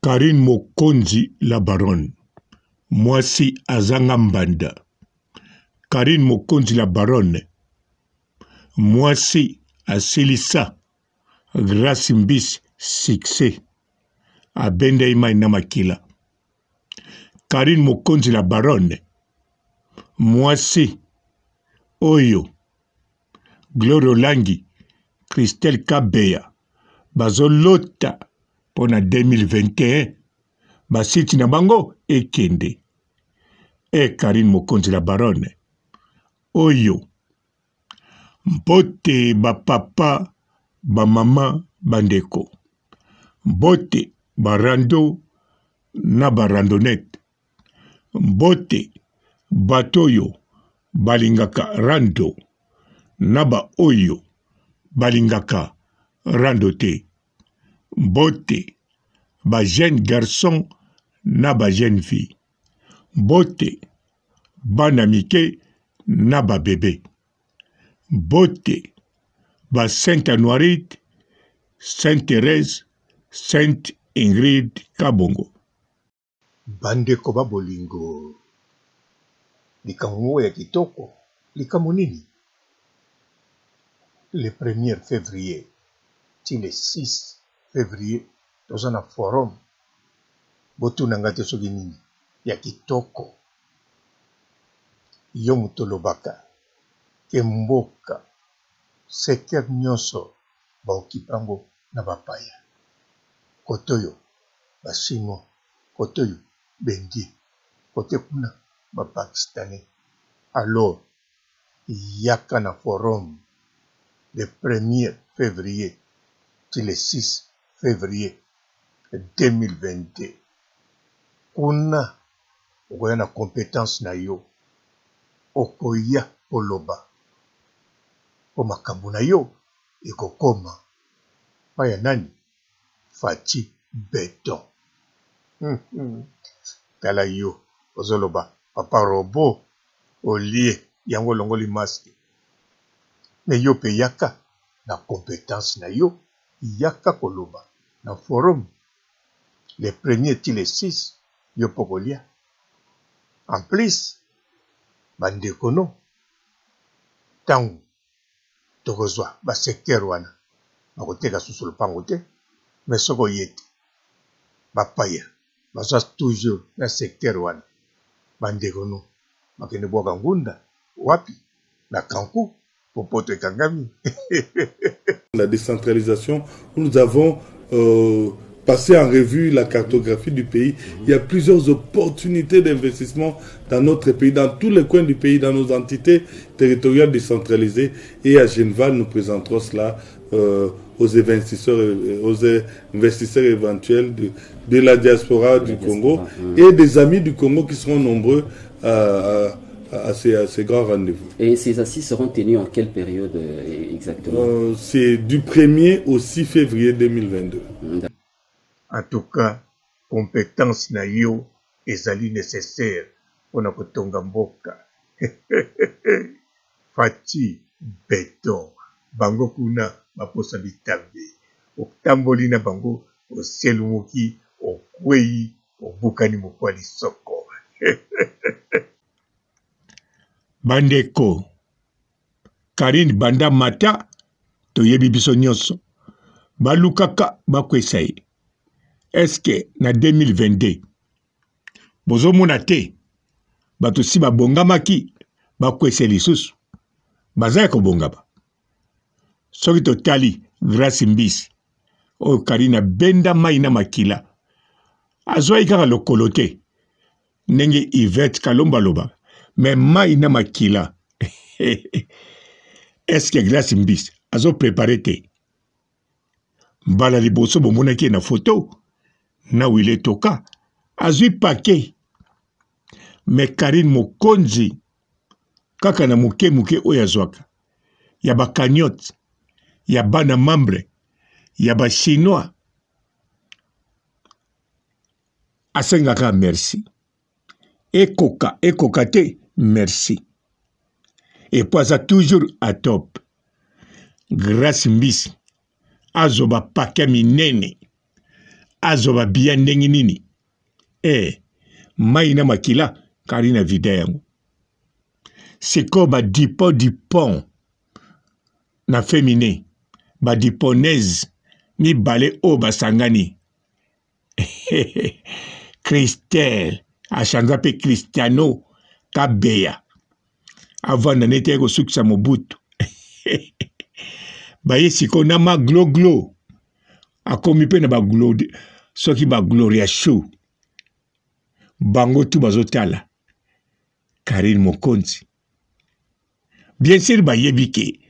Karine Mokonzi la baronne. Mwasi azanga mbanda. Karine Mokonzi la baronne. Mwasi asilisa. Grâce mbisi succès. Abende ima ina makila. Karine Mokonzi la baronne. Mwasi oyo. Gloire Olangi. Christelle Kabeya. Bazolota. Pona 2021. Basiti na bango ekende. Karine Mokonzi la baronne. Oyo. Mbote ba papa, ba mama, bandeko. Mbote ba rando na ba randonnette. Mbote batoyo balingaka rando na ba oyo balingaka rando te. Mbote ba jeune garçon na ba jeune fille. Mbote bana mike na ba bébé. Mbote ba Sainte Anoirite, Sainte Thérèse, Sainte Ingrid Kabongo. Bandeko ba bolingo. Likambo ya kitoko. Likambo nini? Le 1er février. Ti le 6 février. Toza na forum. Botu nangate soki nini. Ya kitoko. Yo mutolobaka. Ke mboka. Secteur nyonso. Ba okipango na bapaya. Kotoyo. Ba chinois. Kotoyo. Bendie. Kote kuna. Ba pakistanais. Alors. Yaka na forum. Le 1er février. Ti le 6 février 2022. Kuna okoya na compétence na yo. Okoya koloba. O makambo na yo ekokoma. Paya nani? Fati Beton. Tala yo. Ozoloba. Papa Robo. Olie. Yango longoli maske. Me yo pe yaka na compétence na yo. Yaka koloba. Na forum. Le 1er ti le 6. Yo pokolia. En plus. Bandekono. Tangu. Tokozwa. Ba secteur wana. Bakoteka susu lupango te. Mais soko yete. Bapaya. Bazwa toujours na secteur wana. Bandekono. Bakende boka ngunda. Wapi. Na Kankou. Popoto ekangami. La décentralisation, nous avons passé en revue la cartographie du pays. Il y a plusieurs opportunités d'investissement dans notre pays, dans tous les coins du pays, dans nos entités territoriales décentralisées. Et à Geneva, nous présenterons cela aux investisseurs éventuels de la diaspora du Congo et des amis du Congo qui seront nombreux à ces grands rendez-vous. Et ces assises seront tenues en quelle période exactement? C'est du 1er au 6 février 2022. En tout cas, compétence na yo ezali nécessaire pour na kotonga mboka. Fati Beton. Bango kuna baposa bitambe. Otamboli na bango oselumuki okwei obukani mokwali soko. Bandeko. Karine banda mata toyebi biso nyonso. Balukaka bakwesai. Eske na 2022 bozomona te bato si babongamaki bakwese lisusu bazali kobongama. Soki totali Grâce mbisi oyo Karine benda mai na makila azwaki kaka lokolo te ndenge Yvette Kalomba loba me mai na makila. Eske Grâce mbisi azo prepare te mbala liboso bomonaki na photo na wile toka azwi pake. Me Karine Mokonzi kaka na muke oyo azwaka ya ba cagnotte ya bana membre ya ba chinois asengaka merci ekoka te merci et puis ça toujours à top. Grâce mbisi azoba pake minene azoba bia ndenge nini mai na makila kari na vida yango siko dipon na féminin diponaise mibale o basangani Christelle achanga pe Cristiano Kabeya avant nete ko sukisa Mobutu baye siko na ma glo akomi pe na ba glo soki ba Gloria show bango tu bazotala Karine Mokonzi bien sûr bayebi ke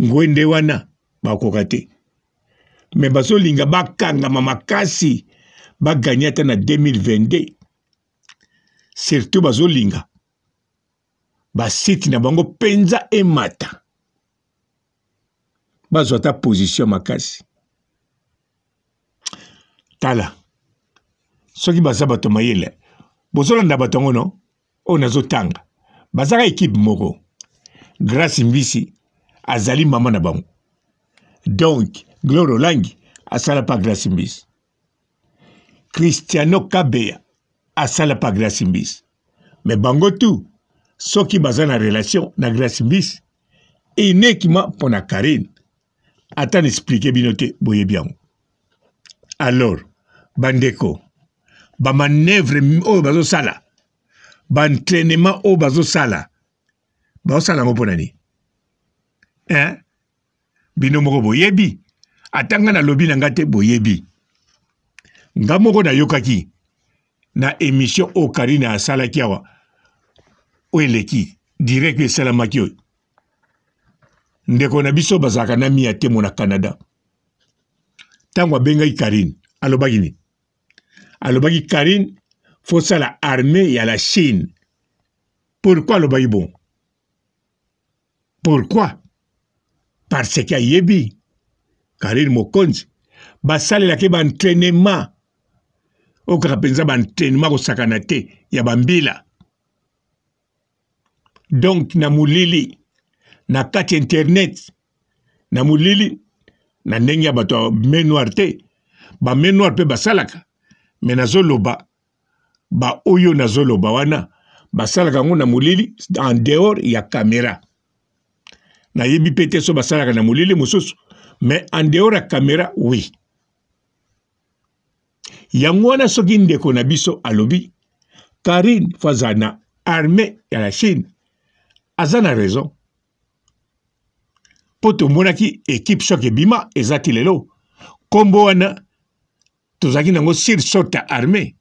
ngwende wana bakoka te me bazolinga bakangama makasi baganya ata na 2022 surtout bazolinga basiti na bango penza emata bazwa ta position makasi tala soki baza bato mayele bozolanda bato yango no oyo nazotanga bazaka ekipe moko Grace Mbisi azali mama na bango donc Gloire Olangi asala pa Grace Mbisi Cristiano Kabeya asala pa Grace Mbisi mais bango tu soki baza na relation na Grace Mbisi inekima pona Karine ata n'expliquer binote boye bien alors bandeko ba manœuvre o bazo sala ba entraînement o bazo sala ngo pona ni bino moko boyebi atanga na lobi na ngate boyebi nga moko na yokaki na émission o Karine asala kiawa o eleki direct pe salamaki oyo ndeko na biso bazaka na mi atemo na Canada tango bengai Karine alobaki Karine faut ça la armée ya la Chine. Pourquoi alobaki bon? Pourquoi? Parce que yebi Karine Mokonzi basale ke ba entraînement o ka penza ba entraînement ko sakana te ya bambila. Donc na mulili na kati internet na mulili na ndenge bato menoir te ba menoir pe basalaka me nazoloba ba oyo nazoloba wana basalaka ngo na mulili en dehors ya caméra na yebi pete so basalaka na mulili mususu mais en dehors ya caméra oui yango wana soki ndeko na biso alobi Karine Fazana armée ya la Chine azana raison poto monaki équipe choc ebima ezati lelo kombo wana tozaki nango sur sota armée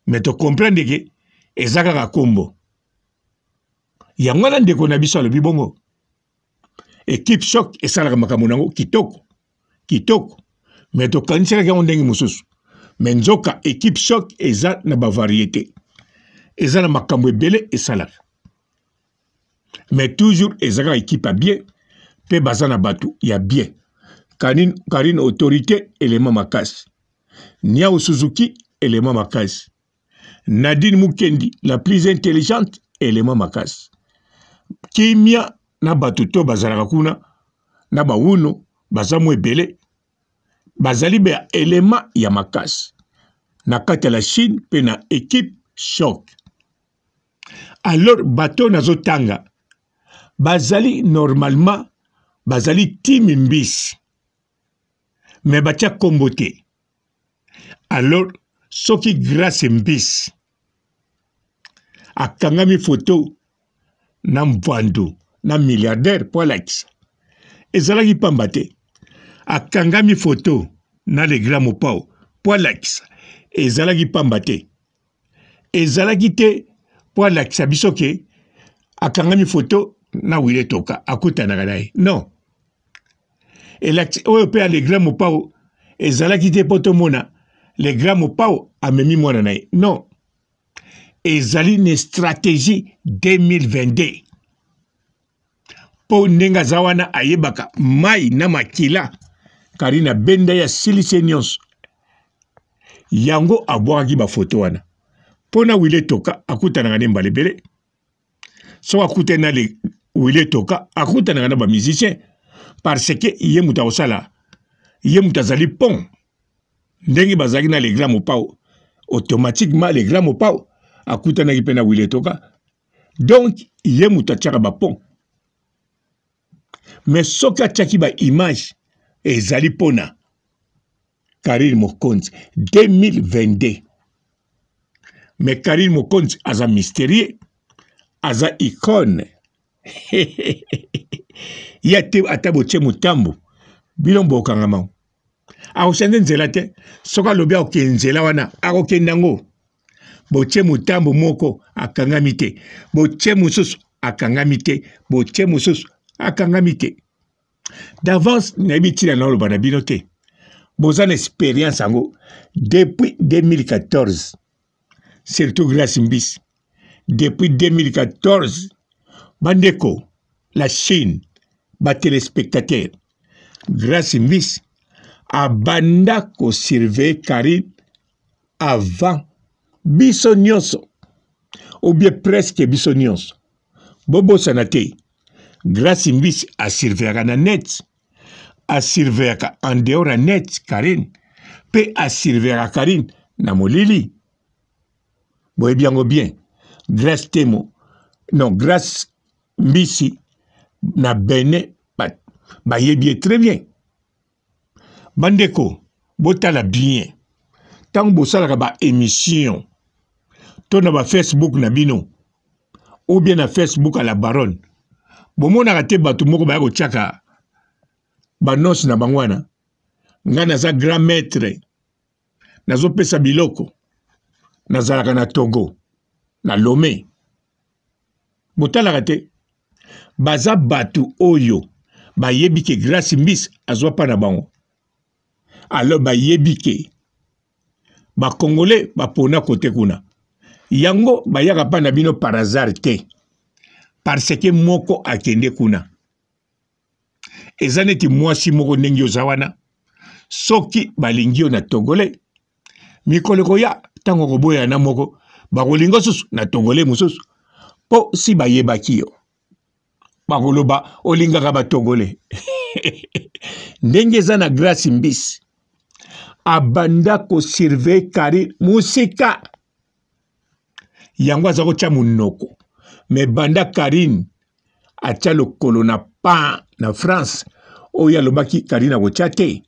mais to comprendre que ezaka kombo yango wana ndeko na biso alobi bongo équipe choc esalaka makambo nango kitoko mais to kanisaka yango ndenge mususu mais nzoka équipe choc eza na ba variété eza na makambo ebele esalaka mais toujours ezaka équipe a bien pe bazana batu ya bien Karine autorité élément makasi Niao Suzuki élément makasi Nadine Mukendi la plus intelligente élément makasi Kimia na batu to bazalaka kuna na bawuno bazamu ebele bazali be élément ya makasi na kati la Chine pe na équipe choc alors bato nazotanga bazali normalement bazali team Mbisi mais batia kombote alors soki Grace Mbisi akangami photo na mvando na milliardaire po alakisa ezalaki pamba te akangami photo na le grand mopao po alakisa ezalaki pamba te ezalaki te po alakisa biso ke akangami photo na wile toka akutanaka na ye non elakisi oyo mpe le grand mopao ezalaki te po tomona le grand mopao amemi mwana na ye non ezali ne stratégie 2022 po ndenge aza wana ayebaka mai na makila Karine benda ya silise nyonso yango abwakaki bafoto wana mpo na wile toka akutanaka ne mbala ebele so akutani na le wile toka akutanaka na bamusicien parce que ye moto akosala ye moto azali pont ndenge bazaki na les grands mopao automatiquement les grands mopao akutanaki mpe na Willy Toka. Donc ye mutu atiaka bapont mais soki atiaki baimage ezali mpona Karine Mokonzi 2022 mais Karine Mokonzi aza mystérieux aza icône ye ate ata botie motambo bino mbokangama akosende nzela te soki alobi akoke nzela wana akokende yango botie motambo moko akangami te botie mosusu akangami te botie mosusu akangami te d'avance nayebi ntina na oloba na bino te boza na expérience yango depuis 2014 surtout Grace Mbisi depuis 2014 bandeko la Chine batelespectateur Grace Mbisi abanda ko surveiller Karine avant biso nyonso ou bien presque biso nyonso bobo sanate Grace Mbisi a surveillaka na net a surveillaka en dehors na net Karine pe a surveillaka Karine na molili boyebi yango bien Grace Temo non Grace Mbisi na Benin bayebi très bien bandeko botala bien tant bosalaka ba émission to na ba Facebook na bino ou bien na Facebook à la baronne bomonaka te bato moko baya kotiaka banosi na bango wana nga naza grand maître nazopesa biloko nazalaka na Togo na Lomé botalaka te baza bato oyo bayebi ke Grace Mbisi azwa pa na bango alors bayebi ke bakongole bapona kote kuna yango bayaka pa na bino par hasard te parce que moko akende kuna eza neti mwasi moko ndenge oza wana soki balingi yo na tongole mikolo koya ntango koboya na moko bakolinga susu na tongole mosusu po si bayebaki yo bakoloba olingaka batongole ndenge eza na Grace Mbisi abanda ko surveiller Karine musika yango aza kotia monoko mais banda Karine atia lokolo na pa na France oyo alobaki Karine akotia te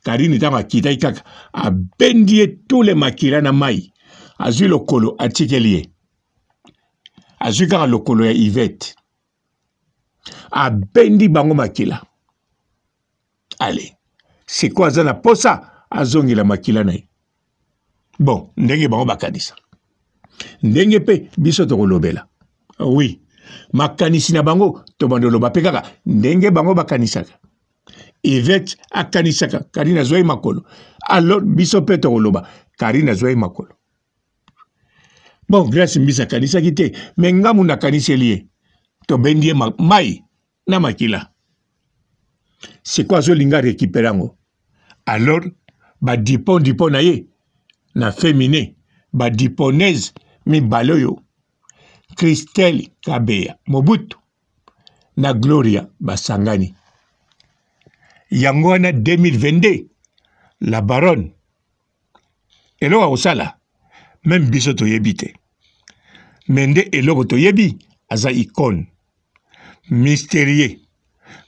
Karine ntango akitaki kaka abendi ye tous les makila na mai azwi lokolo atikeli ye azwi kaka lokolo ya Yvette abendi bango makila allez c'est quoi aza na posa azongela makila na ye bon ndenge bango bakanisa ndenge pe biso tokolobela oui makanisi na bango tobanda oloba pe kaka ndenge bango bakanisaka Yvette akanisaka Karine azwai makolo alors biso pe tokoloba Karine azwai makolo bon Grace Mbisi akanisaki te me ngamu nakaniseli ye tobendi ye mai na makila c'est quoi azolinga récupérer yango alors badipon na ye na féminin badiponaise mibale oyo Christelle Kabeya Mobutu na Gloria basangani yango wana 2022 la baronne eloko akosala même biso toyebi te mais nde eloko toyebi aza icône mystérieux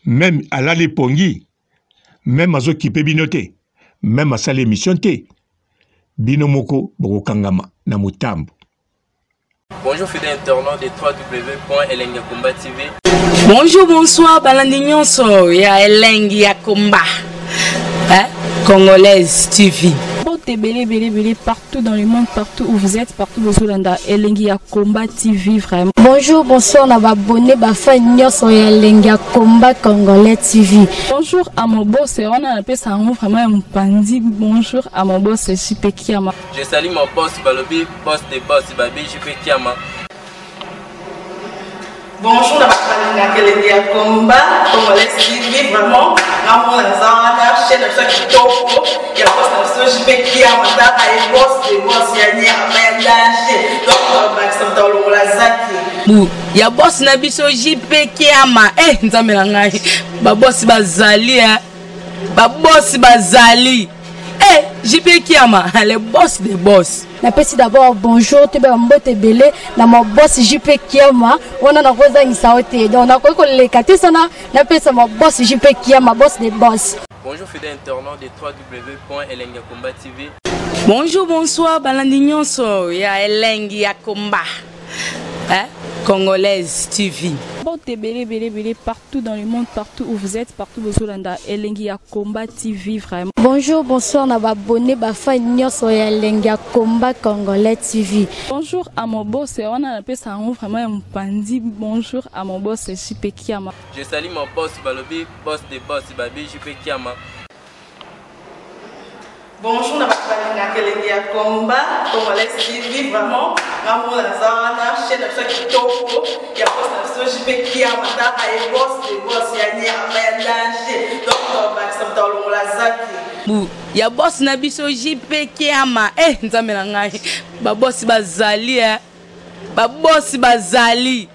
même alali pongi même azokipe bino te même asala émission te bino moko bokokangama na motambo. Bonjour fidèles internautes de www.elengiakomba TV. Bonjour, bonsoir, balandi nyonso ya Elengiakomba, Congolaise TV. Belé partout dans le monde, partout où vous êtes, partout où vous êtes, Elengiakomba TV vraiment. Bonjour, bonsoir, on a abonné bafa nyonso ya Elengiakomba Congolais TV. Bonjour à mon boss, on a appelé ça vraiment un pandi. Bonjour à mon boss, JP Kiama. Je salue mon boss Balobi, boss de boss Babi, JP Kiama. Bonjour à Elengiakomba Congolais TV vraiment. Ramon Lazana, chaîne de chaque topo, il y a boss de JP Kiama, et boss de boss Yanni Amédaché. Donc on va s'entendre au Lazaki. Ya boss na biso JP Kiama nzambe na ngai ba boss bazali ba boss bazali Eh, JP Kiama, le boss des boss. Napesi d'abord bonjour, tu peux mbote belé, na mon boss JP Kiama, on a rosa insaote. Donc on a quoi que les katisana, napesi mon boss JP Kiama, boss des boss. Bonjour fidèles internautes de www.elengiakomba TV. Bonjour, bonsoir, balandignon so, ya Elengiakomba. Hein? Congolaise TV. Belé, partout dans le monde, partout où vous êtes, partout où vous êtes, Elengiakomba TV, vraiment. Bonjour, bonsoir, na abonné, fa nyonso ya Elengiakomba Congolais TV. Bonjour à mon boss, on a appelé ça vraiment un pandi. Bonjour à mon boss, JP Kiama. Je salue mon boss Balobi, boss des boss, Babi JP Kiama. Bonjour, na Elengiakomba Congolais TV, vraiment. Maman Lazana, chaîne de ceux qui topo, il y a boss de JP Kiama, et boss des boss, il y a un danger. Donc, on va s'en parler la zaki. Ya boss na biso JP Kiama, nzambe na ngai. Ba boss bazali, ba boss bazali.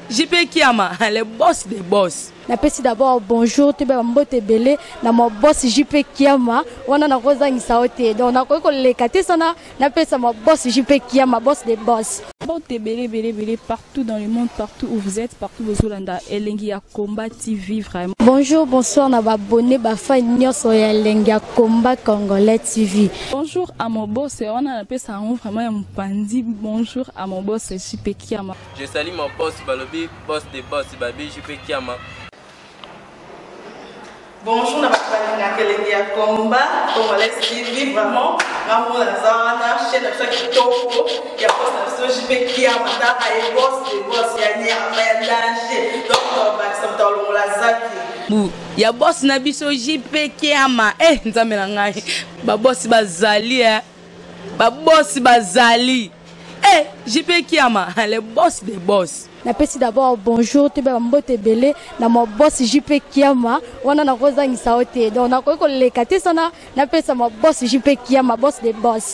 JP Kiama, le boss des boss. Napesi d'abord bonjour, tu peux mbote belé, na mon boss JP Kiama, on a rosa insaote. Donc on a quoi que les katisana, napesi mon boss JP Kiama, boss des boss. Belé, partout dans le monde, partout où vous êtes, partout où vous êtes, Elengiakomba TV, vraiment. Bonjour, bonsoir, na abonné, fa nyonso ya Elengiakomba Congolais TV. Bonjour à mon boss, on a appelé ça vraiment un pandi. Bonjour à mon boss, JP Kiama. Je salue mon boss Balobi, boss des boss, Babi JP Kiama. Bonjour, na Elengiakomba Congolais TV, vraiment. Maman Lazana, chaîne de ceux qui topo, il y a boss de JP Kiama, et boss des boss, il y a un danger. Donc, on va s'en parler la zaki. Ya boss na biso JP Kiama, nzambe na ngai. Ba boss bazali, ba boss bazali. JP Kiama, le boss des boss. Napesi d'abord bonjour, tu peux mbote belé, na mon boss JP Kiama, on a rosa insaote. Donc on a quoi que les katisana, napesi mon boss JP Kiama, boss des boss.